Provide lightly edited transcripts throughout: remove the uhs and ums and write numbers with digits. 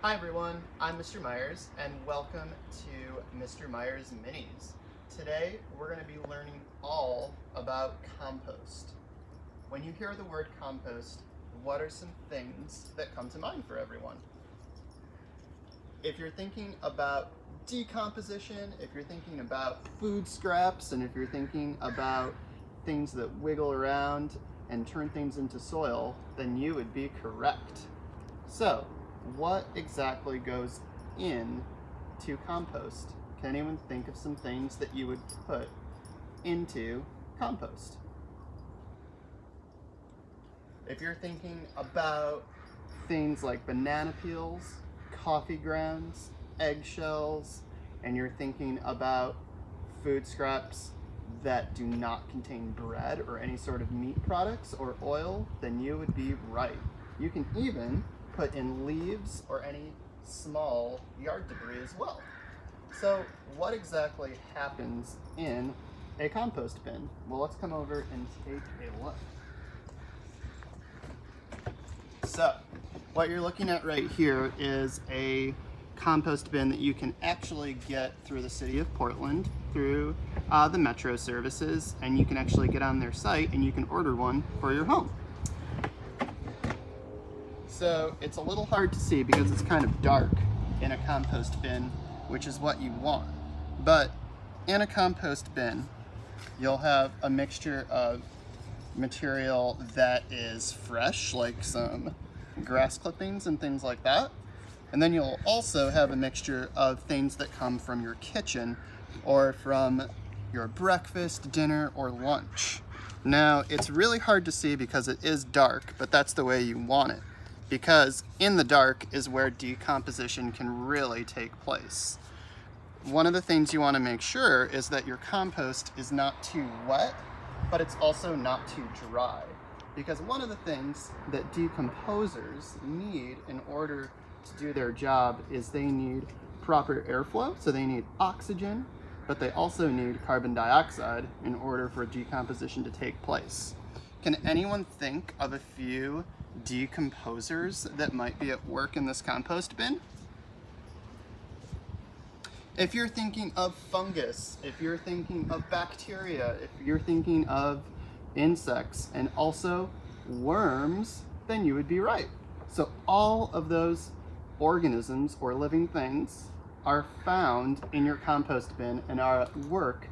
Hi everyone, I'm Mr. Myers and welcome to Mr. Myers Minis. Today we're going to be learning all about compost. When you hear the word compost, what are some things that come to mind for everyone? If you're thinking about decomposition, if you're thinking about food scraps, and if you're thinking about things that wiggle around and turn things into soil, then you would be correct. So, what exactly goes into compost? Can anyone think of some things that you would put into compost? If you're thinking about things like banana peels, coffee grounds, eggshells, and you're thinking about food scraps that do not contain bread or any sort of meat products or oil, then you would be right. You can even put in leaves or any small yard debris as well. So what exactly happens in a compost bin? Well, let's come over and take a look. So what you're looking at right here is a compost bin that you can actually get through the city of Portland through the metro services, and you can actually get on their site and you can order one for your home. So it's a little hard to see because it's kind of dark in a compost bin, which is what you want. But in a compost bin, you'll have a mixture of material that is fresh, like some grass clippings and things like that. And then you'll also have a mixture of things that come from your kitchen or from your breakfast, dinner, or lunch. Now, it's really hard to see because it is dark, but that's the way you want it, because in the dark is where decomposition can really take place. One of the things you want to make sure is that your compost is not too wet, but it's also not too dry. Because one of the things that decomposers need in order to do their job is they need proper airflow, so they need oxygen, but they also need carbon dioxide in order for decomposition to take place. Can anyone think of a few decomposers that might be at work in this compost bin? If you're thinking of fungus, if you're thinking of bacteria, if you're thinking of insects and also worms, then you would be right. So all of those organisms or living things are found in your compost bin and are at work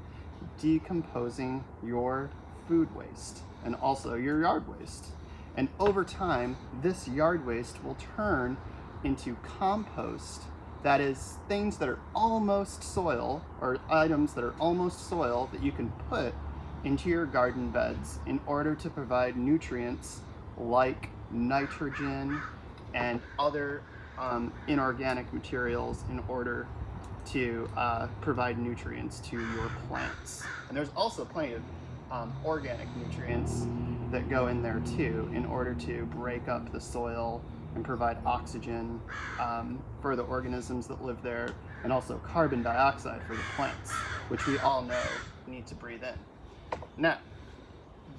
decomposing your food waste and also your yard waste. And over time, this yard waste will turn into compost. That is things that are almost soil, or items that are almost soil that you can put into your garden beds in order to provide nutrients like nitrogen and other inorganic materials in order to provide nutrients to your plants. And there's also plenty of organic nutrients that go in there too in order to break up the soil and provide oxygen for the organisms that live there, and also carbon dioxide for the plants, which we all know need to breathe in. Now,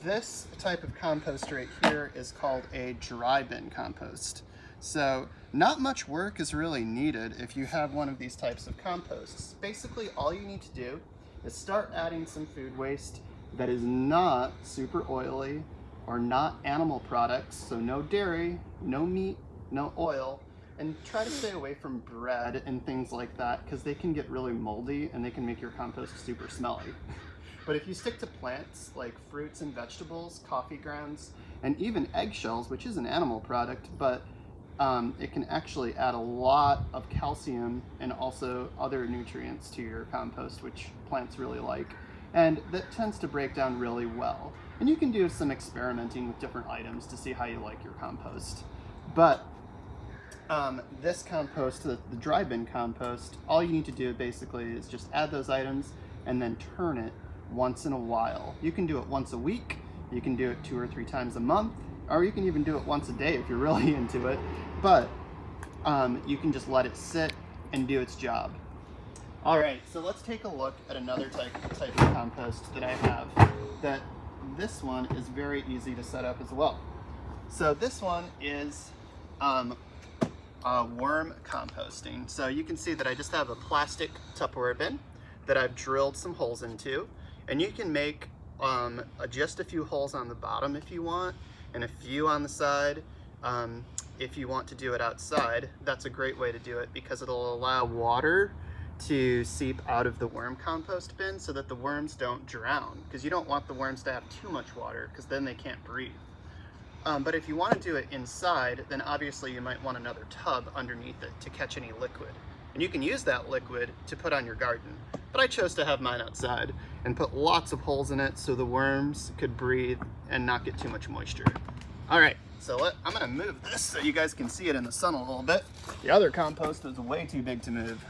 this type of compost right here is called a Drivein compost. So not much work is really needed if you have one of these types of composts. Basically, all you need to do is start adding some food waste that is not super oily or not animal products, so no dairy, no meat, no oil, and try to stay away from bread and things like that because they can get really moldy and they can make your compost super smelly. But if you stick to plants like fruits and vegetables, coffee grounds, and even eggshells, which is an animal product, but it can actually add a lot of calcium and also other nutrients to your compost, which plants really like. And that tends to break down really well. And you can do some experimenting with different items to see how you like your compost. But this compost, the Drivein compost, all you need to do basically is just add those items and then turn it once in a while. You can do it once a week, you can do it 2 or 3 times a month, or you can even do it once a day if you're really into it. But you can just let it sit and do its job. All right, so let's take a look at another type of compost that I have. That this one is very easy to set up as well. So this one is worm composting. So you can see that I just have a plastic Tupperware bin that I've drilled some holes into, and you can make just a few holes on the bottom if you want, and a few on the side. If you want to do it outside, that's a great way to do it because it'll allow water to seep out of the worm compost bin so that the worms don't drown, because you don't want the worms to have too much water because then they can't breathe. But if you want to do it inside, then obviously you might want another tub underneath it to catch any liquid. And you can use that liquid to put on your garden. But I chose to have mine outside and put lots of holes in it so the worms could breathe and not get too much moisture. All right, so I'm gonna move this so you guys can see it in the sun a little bit. The other compost is way too big to move.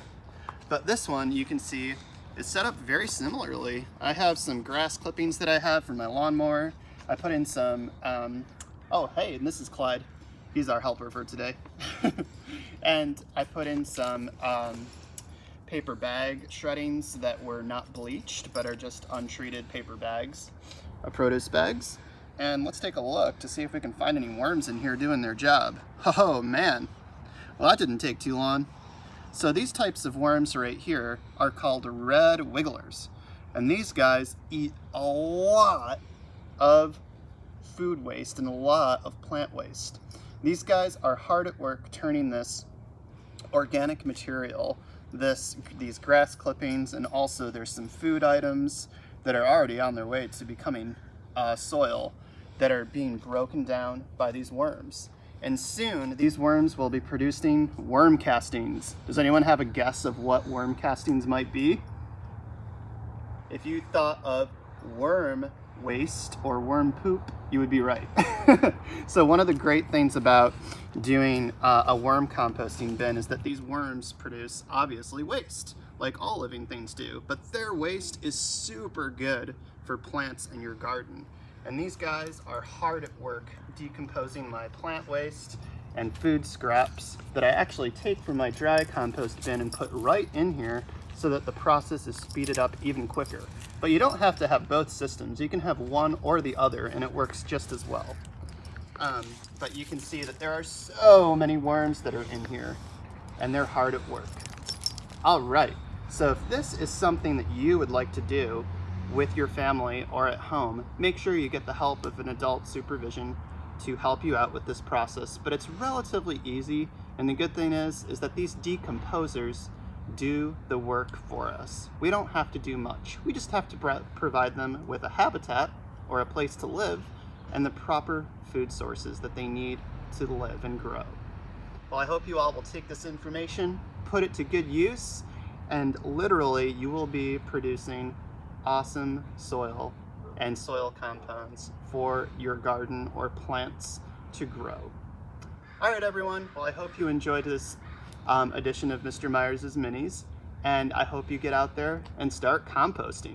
But this one, you can see, is set up very similarly. I have some grass clippings that I have from my lawnmower. I put in some, oh hey, and this is Clyde. He's our helper for today. And I put in some paper bag shreddings that were not bleached, but are just untreated paper bags, produce bags. And let's take a look to see if we can find any worms in here doing their job. Oh man, well that didn't take too long. So these types of worms right here are called red wigglers. And these guys eat a lot of food waste and a lot of plant waste. These guys are hard at work turning this organic material, these grass clippings, and also there's some food items that are already on their way to becoming soil that are being broken down by these worms. And soon these worms will be producing worm castings. Does anyone have a guess of what worm castings might be? If you thought of worm waste or worm poop, you would be right. So one of the great things about doing a worm composting bin is that these worms produce obviously waste, like all living things do, but their waste is super good for plants in your garden. And these guys are hard at work decomposing my plant waste and food scraps that I actually take from my dry compost bin and put right in here so that the process is speeded up even quicker. But you don't have to have both systems. You can have one or the other and it works just as well. But you can see that there are so many worms that are in here and they're hard at work. All right, so if this is something that you would like to do with your family or at home, make sure you get the help of an adult supervision to help you out with this process. But it's relatively easy, and the good thing is that these decomposers do the work for us. We don't have to do much. We just have to provide them with a habitat or a place to live and the proper food sources that they need to live and grow. Well, I hope you all will take this information, put it to good use, and literally you will be producing awesome soil and soil compounds for your garden or plants to grow. All right, everyone. Well, I hope you enjoyed this edition of Mr. Myers' Minis, and I hope you get out there and start composting.